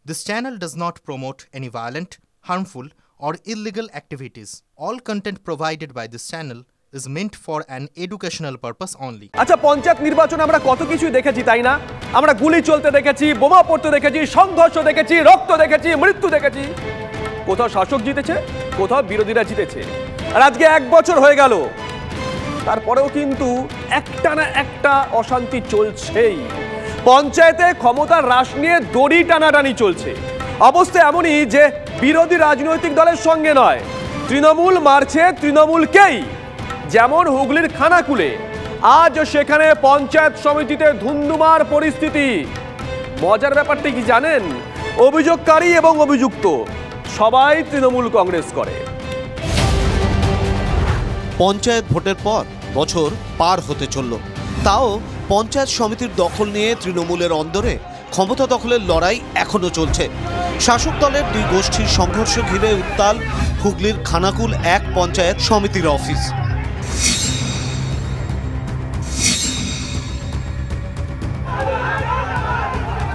This channel does not promote any violent, harmful, or illegal activities. All content provided by this channel is meant for an educational purpose only. আচ্ছা, পঞ্চায়েত নির্বাচনে আমরা কত কিছুই দেখেছি, তাই না? আমরা গুলি চলতে দেখেছি, বোমা পড়তে দেখেছি, সংঘর্ষ দেখেছি, রক্ত দেখেছি, মৃত্যু দেখেছি। কোথাও শাসক জিতেছে, কোথাও বিরোধীরা জিতেছে। আর আজকে 1 বছর হয়ে গেল, তারপরেও কিন্তু একটা না একটা অশান্তি চলছেই। পঞ্চায়েতে ক্ষমতার হ্রাস নিয়ে দড়ি টানাটানি চলছে। অবস্থা এমনই যে বিরোধী রাজনৈতিক দলের সঙ্গে নয়, তৃণমূল মারছে তৃণমূলকেই। যেমন হুগলির খানাকুলে আজ সেখানে পঞ্চায়েত সমিতিতে ধুন্ধুমার পরিস্থিতি। মজার ব্যাপারটা কি জানেন? অভিযোগকারী এবং অভিযুক্ত সবাই তৃণমূল কংগ্রেস করে। পঞ্চায়েত ভোটের পর বছর পার হতে চলল, তাও পঞ্চায়েত সমিতির দখল নিয়ে তৃণমূলের অন্দরে ক্ষমতা দখলের লড়াই এখনো চলছে। শাসক দলের দুই গোষ্ঠীর সংঘর্ষ ঘিরে উত্তাল হুগলির খানাকুল 1 পঞ্চায়েত সমিতির অফিস।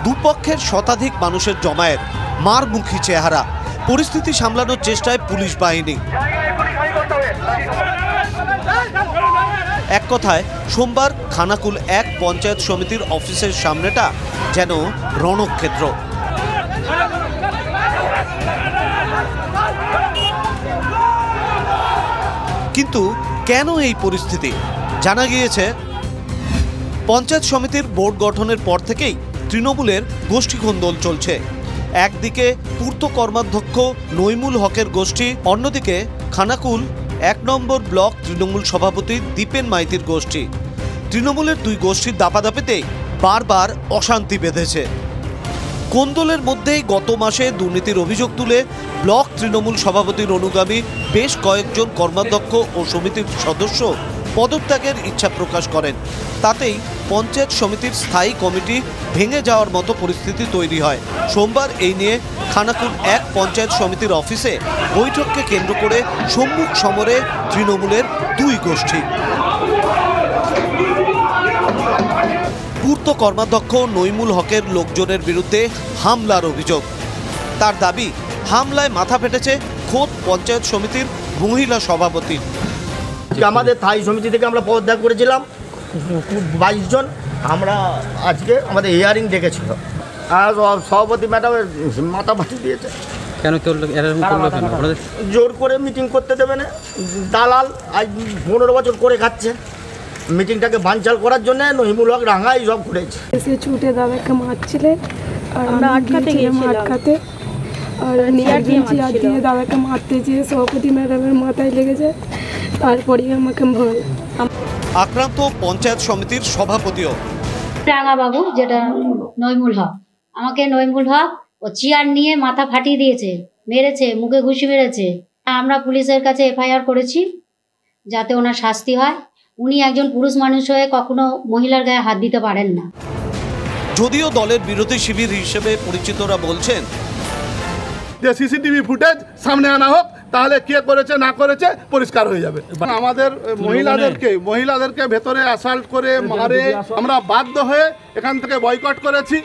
দুপক্ষের শতাধিক মানুষের জমায়েত, মারমুখী চেহারা, পরিস্থিতি সামলানোর চেষ্টায় পুলিশ বাহিনী। এক কথায় সোমবার খানাকুল 1 পঞ্চায়েত সমিতির অফিসের সামনেটা যেন রণক্ষেত্র। কিন্তু কেন এই পরিস্থিতি? জানা গিয়েছে, পঞ্চায়েত সমিতির বোর্ড গঠনের পর থেকেই তৃণমূলের গোষ্ঠীকন্দল চলছে। একদিকে পূর্ত কর্মাধ্যক্ষ নইমুল হকের গোষ্ঠী, অন্যদিকে খানাকুল 1 নম্বর ব্লক তৃণমূল সভাপতি দীপেন মাইতির গোষ্ঠী। তৃণমূলের দুই গোষ্ঠীর দাপাদাপিতে বারবার অশান্তি বেঁধেছে। কোন্দলের মধ্যেই গত মাসে দুর্নীতির অভিযোগ তুলে ব্লক তৃণমূল সভাপতির অনুগামী বেশ কয়েকজন কর্মাধ্যক্ষ ও সমিতির সদস্য পদত্যাগের ইচ্ছা প্রকাশ করেন। তাতেই পঞ্চায়েত সমিতির স্থায়ী কমিটি ভেঙে যাওয়ার মতো পরিস্থিতি তৈরি হয়। সোমবার এই নিয়ে খানাকুল 1 পঞ্চায়েত সমিতির অফিসে বৈঠককে কেন্দ্র করে সম্মুখ সমরে তৃণমূলের দুই গোষ্ঠী। পূর্ত কর্মাধ্যক্ষ নইমুল হকের লোকজনের বিরুদ্ধে হামলার অভিযোগ। তার দাবি, হামলায় মাথা ফেটেছে খোদ পঞ্চায়েত সমিতির মহিলা সভাপতির। আমাদের স্থায়ী সমিতি থেকে আমরা পদত্যাগ করেছিলাম 22 জন। আমরা আজকে আমাদের হিয়ারিং ডেকেছিল, আর সভাপতি ম্যাডামের মাথা ফাটি দিয়েছে। কেন জোর করে মিটিং করতে দেবে না? দালাল আজ 15 বছর করে খাচ্ছে। মিটিংটাকে বানচাল করার জন্য নহিমুল হক রাঙাই সব করেছে। এসে ছুটে দাদাকে মারছিলেন, আর আমরা আটকাতে আর দিয়ে দাদাকে মারতে যেয়ে সভাপতি ম্যাডামের মাথায় লেগেছে। তারপরেই আমাকে ভয়। আক্রান্ত পঞ্চায়েত সমিতির সভাপতিও রাঙাবাবু, যেটা নইমুল হক, আমাকে নইমুল হক ও চেয়ার নিয়ে মাথা ফাটিয়ে দিয়েছে, মেরেছে, মুখে ঘুষি মেরেছে। আমরা পুলিশের কাছে এফআইআর করেছি যাতে ওনার শাস্তি হয়। উনি একজন পুরুষ মানুষ হয়ে কখনো মহিলার গায়ে হাত দিতে পারেন না। যদিও দলের বিরোধী শিবির হিসেবে পরিচিতরা বলছেন যে সিসিটিভি ফুটেজ সামনে আনা হোক, তাহলে কে করেছে না করেছে পরিষ্কার হয়ে যাবে। আমাদের মহিলাদেরকে ভেতরে অ্যাসাল্ট করে মারে, আমরা বাধ্য হয়ে এখান থেকে বয়কট করেছি।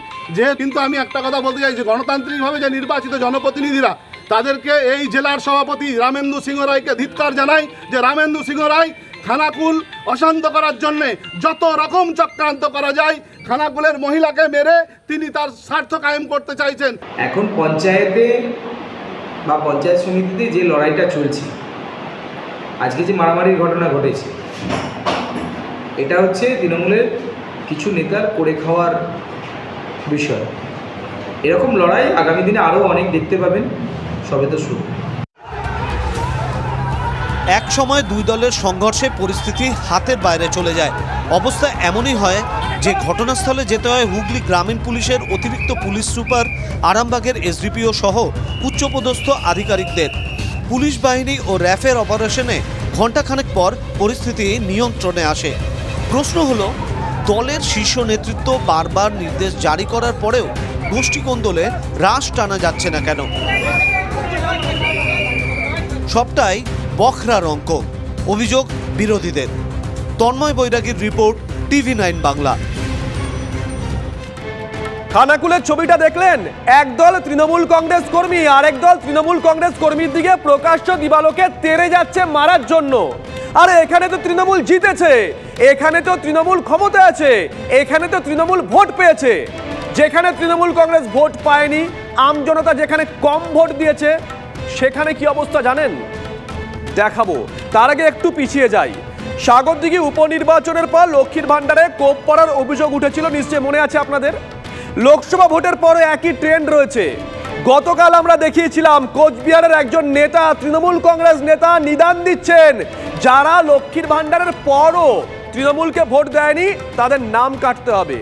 কিন্তু আমি একটা কথা বলতে চাই, যে গণতান্ত্রিকভাবে যে নির্বাচিত জনপ্রতিনিধিরা, তাদেরকে এই জেলার সভাপতি রামেন্দু সিংহ রায়কে ধিক্কার জানাই, যে রামেন্দু সিংহ রায় খানাকুল অশান্ত করার জন্যে যত রকম চক্রান্ত করা যায়, খানাকুলের মহিলাকে মেরে তিনি তার স্বার্থ কায়েম করতে চাইছেন। এখন পঞ্চায়েতে বা পঞ্চায়েত সমিতিতে যে লড়াইটা চলছে, আজকে যে মারামারির ঘটনা ঘটেছে, এটা হচ্ছে তৃণমূলের কিছু নেতার করে খাওয়ার বিষয়। এরকম লড়াই আগামী দিনে আরও অনেক দেখতে পাবেন, সবে তো শুরু। এক সময় দুই দলের সংঘর্ষে পরিস্থিতি হাতের বাইরে চলে যায়। অবস্থা এমনই হয় যে ঘটনাস্থলে যেতে হয় হুগলি গ্রামীণ পুলিশের অতিরিক্ত পুলিশ সুপার, আরামবাগের এসডিপিও সহ উচ্চপদস্থ আধিকারিকদের। পুলিশ বাহিনী ও র্যাফের অপারেশনে ঘণ্টাখানেক পর পরিস্থিতি নিয়ন্ত্রণে আসে। প্রশ্ন হলো, দলের শীর্ষ নেতৃত্ব বারবার নির্দেশ জারি করার পরেও গোষ্ঠীকন্দলে রাশ টানা যাচ্ছে না কেন? সবটাই বখরার অঙ্ক, অভিযোগ বিরোধীদের। তন্ময় বৈরাগীর রিপোর্ট, TV9 বাংলা। খানাকুলের ছবিটা দেখলেন, একদল তৃণমূল কংগ্রেস কর্মী আর একদল তৃণমূল কংগ্রেস কর্মীর দিকে প্রকাশ্য দিবালোকে তেড়ে যাচ্ছে মারার জন্য। আরে এখানে তো তৃণমূল জিতেছে, এখানে তো তৃণমূল ক্ষমতা আছে, এখানে তো তৃণমূল ভোট পেয়েছে। যেখানে তৃণমূল কংগ্রেস ভোট পায়নি, আমজনতা যেখানে কম ভোট দিয়েছে, সেখানে কি অবস্থা জানেন? দেখাবো। তার আগে একটু পিছিয়ে যাই। সাগরদিঘি উপনির্বাচনের পর লক্ষ্মীর ভান্ডারে কোপ পড়ার অভিযোগ উঠেছিল, নিশ্চয়ই মনে আছে আপনাদের। লোকসভা ভোটের পরে একই ট্রেন্ড রয়েছে। গতকাল আমরা দেখিয়েছিলাম কোচবিহারের একজন নেতা, তৃণমূল কংগ্রেস নেতা নিদান দিচ্ছেন, যারা লক্ষ্মীর ভান্ডারের পরও তৃণমূলকে ভোট দেয়নি তাদের নাম কাটতে হবে।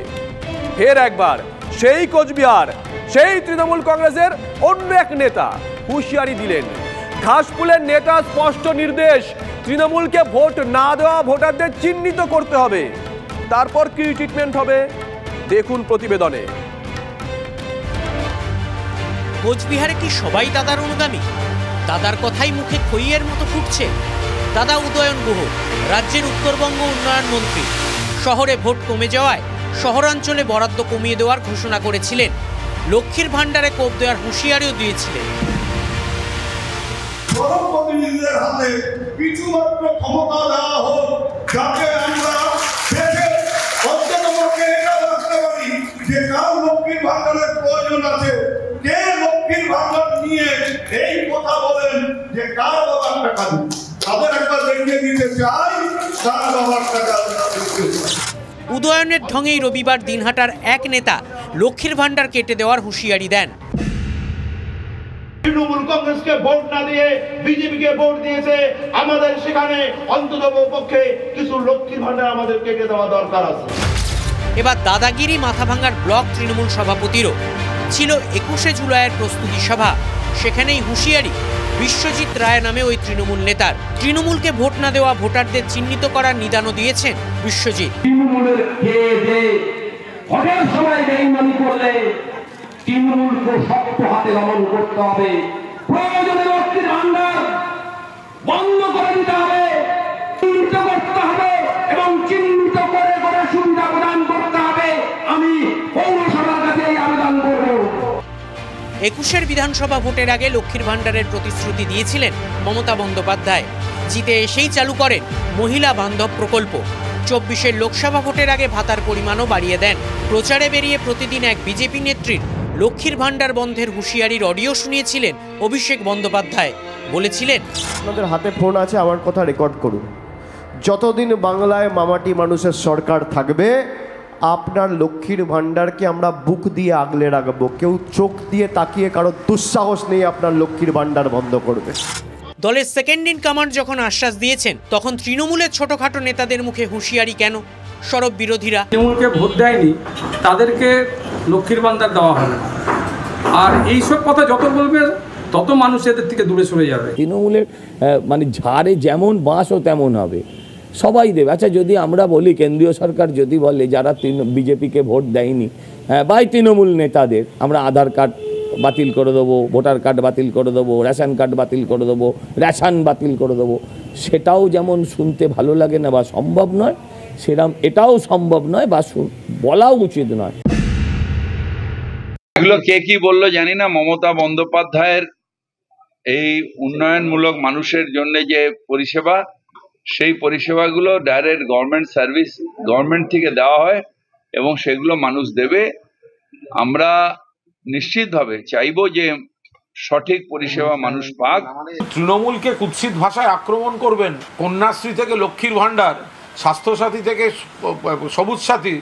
ফের একবার সেই কোচবিহার, সেই তৃণমূল কংগ্রেসের অন্য এক নেতা হুঁশিয়ারি দিলেন। ঘাসফুলের নেতা স্পষ্ট নির্দেশ, তৃণমূলকে ভোট না দেওয়া ভোটারদের চিহ্নিত করতে হবে। তারপর কি ট্রিটমেন্ট হবে দেখুন প্রতিবেদনে। কোচবিহারে কি সবাই দাদার অনুগামী? দাদার কথাই মুখে খইয়ের মতো ফুটছে। দাদা উদয়ন গুহ রাজ্যের উত্তরবঙ্গ উন্নয়ন মন্ত্রী। শহরে ভোট কমে যাওয়ায় শহরাঞ্চলে বরাদ্দ কমিয়ে দেওয়ার ঘোষণা করেছিলেন। লক্ষ্মীর ভান্ডারে কোপ দেওয়ার হুঁশিয়ারিও দিয়েছিলেন। জনপ্রতিনিধিদের হাতে কিছুমাত্র ক্ষমতা দেওয়া হোক, যাতে আমরা দেশের অন্ততপক্ষে এটা রাখতে পারি যে কার লক্ষ্মীর ভান্ডারের প্রয়োজন আছে, কে লক্ষ্মীর ভান্ডার নিয়ে এই কথা বলেন যে কার বাবার টাকা দিন, তাদের একবার দেখিয়ে দিতে চাই কার বাবার টাকা। উদয়নের ঢঙেই রবিবার দিনহাটার এক নেতা লক্ষ্মীর ভান্ডার কেটে দেওয়ার হুঁশিয়ারি দেন। তৃণমূল কংগ্রেসকে ভোট না দিয়ে বিজেপিকে ভোট দিয়েছে, আমাদের সেখানে অন্ততপক্ষে কিছু লক্ষ্মীর ভান্ডার আমাদের কেটে দেওয়া দরকার আছে। এবার দাদাগিরি মাথাভাঙ্গার ব্লক তৃণমূল সভাপতিরও ছিল 21শে জুলাইয়ের প্রস্তুতি সভা। সেখানেই হুঁশিয়ারি বিশ্বজিৎ রায় নামে ওই তৃণমূল নেতার। তৃণমূলকে ভোট না দেওয়া ভোটারদের চিহ্নিত করার নিদানও দিয়েছেন বিশ্বজিৎ। তৃণমূলের ভোটের সময় বেইমানি করলে তৃণমূলকে শক্ত হাতে দমন করতে হবে। প্রয়োজনে লক্ষ্মীর ভান্ডার বন্ধ করে দিতে হবে, চিহ্নিত করতে হবে এবং চিহ্নিত করে করে সুবিধা প্রদান করতে হবে। আমি পৌরসভার কাছে এই আবেদন করব। 21শের বিধানসভা ভোটের আগে লক্ষ্মীর ভান্ডারের প্রতিশ্রুতি দিয়েছিলেন মমতা বন্দ্যোপাধ্যায়। জিতে এসেই চালু করেন মহিলা বান্ধব প্রকল্প। 24শের লোকসভা ভোটের আগে ভাতার পরিমাণও বাড়িয়ে দেন। প্রচারে বেরিয়ে প্রতিদিন এক বিজেপি নেত্রীর লক্ষ্মীর ভান্ডার বন্ধের হুঁশিয়ারির অডিও শুনিয়েছিলেন অভিষেক বন্দ্যোপাধ্যায়। বলেছিলেন, আপনাদের হাতে ফোন আছে, আমার কথা রেকর্ড করুন। যতদিন বাংলায় মামাটি মানুষের সরকার থাকবে, আপনার লক্ষ্মীর ভান্ডারকে আমরা বুক দিয়ে আগলে রাখবো। কেউ চোখ দিয়ে তাকিয়ে কারো দুঃসাহস নেই আপনার লক্ষ্মীর ভান্ডার বন্ধ করবে। দলের সেকেন্ড ইন কমান্ড যখন আশ্বাস দিয়েছেন, তখন তৃণমূলের ছোটখাটো নেতাদের মুখে হুঁশিয়ারি কেন? সরব বিরোধীরা। তৃণমূলকে ভোট দেয়নি তাদেরকে লক্ষ্মীর ভান্ডার দেওয়া হবে না, আর এইসব কথা যত বলবে তত মানুষ এদের থেকে দূরে সরে যাবে। তৃণমূলের মানে ঝাড়ে যেমন বাঁশও তেমন হবে, সবাই দেবে। আচ্ছা, যদি আমরা বলি কেন্দ্রীয় সরকার যদি বলে যারা বিজেপিকে ভোট দেয়নি বা তৃণমূল নেতাদের আমরা আধার কার্ড বাতিল করে দেবো, ভোটার কার্ড বাতিল করে দেবো, রেশন কার্ড বাতিল করে দেবো, রেশন বাতিল করে দেবো, সেটাও যেমন শুনতে ভালো লাগে না বা সম্ভব নয়, সেরকম এটাও সম্ভব নয় বা বলাও উচিত নয়। এগুলো কে কি বললো জানি না। মমতা বন্দ্যোপাধ্যায়ের এই উন্নয়নমূলক মানুষের জন্য যে পরিষেবা, সেই পরিষেবাগুলো ডাইরেক্ট গভর্নমেন্ট সার্ভিস, গভর্নমেন্ট থেকে দেওয়া হয় এবং সেগুলো মানুষ দেবে। আমরা নিশ্চিতভাবে চাইবো যে সঠিক পরিষেবা মানুষ পাক। তৃণমূলকে কুৎসিত ভাষায় আক্রমণ করবেন, কন্যাশ্রী থেকে লক্ষ্মীর ভান্ডার, স্বাস্থ্যসাথী থেকে সবুজ সাথী,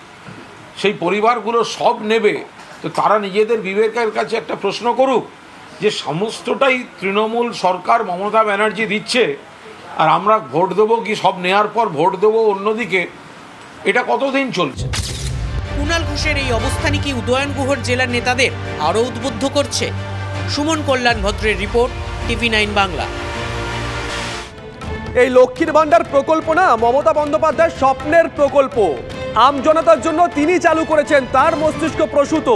সেই পরিবারগুলো সব নেবে। তো তারা নিজেদের বিবেকের কাছে একটা প্রশ্ন করুক যে সমস্তটাই তৃণমূল সরকার মমতা ব্যানার্জি দিচ্ছে, আর আমরা ভোট দেবো কি সব নেয়ার পর ভোট দেবো অন্যদিকে, এটা কতদিন চলছে? কুণাল ঘোষের এই অবস্থানই কি উদয়ন গুহর জেলার নেতাদের আরও উদ্বুদ্ধ করছে? সুমন কল্যাণ ভদ্রের রিপোর্ট, TV9 বাংলা। এই লক্ষ্মীর ভান্ডার প্রকল্প না মমতা বন্দ্যোপাধ্যায়ের স্বপ্নের প্রকল্প। আমজনতার জন্য তিনি চালু করেছেন, তার মস্তিষ্ক প্রসূত।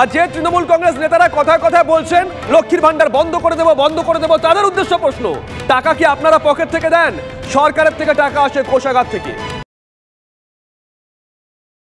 আর যে তৃণমূল কংগ্রেস নেতারা কথায় কথায় বলছেন লক্ষ্মীর ভান্ডার বন্ধ করে দেবো, তাদের উদ্দেশ্য প্রশ্ন, টাকা কি আপনারা পকেট থেকে দেন? সরকারের থেকে টাকা আসে কোষাগার থেকে।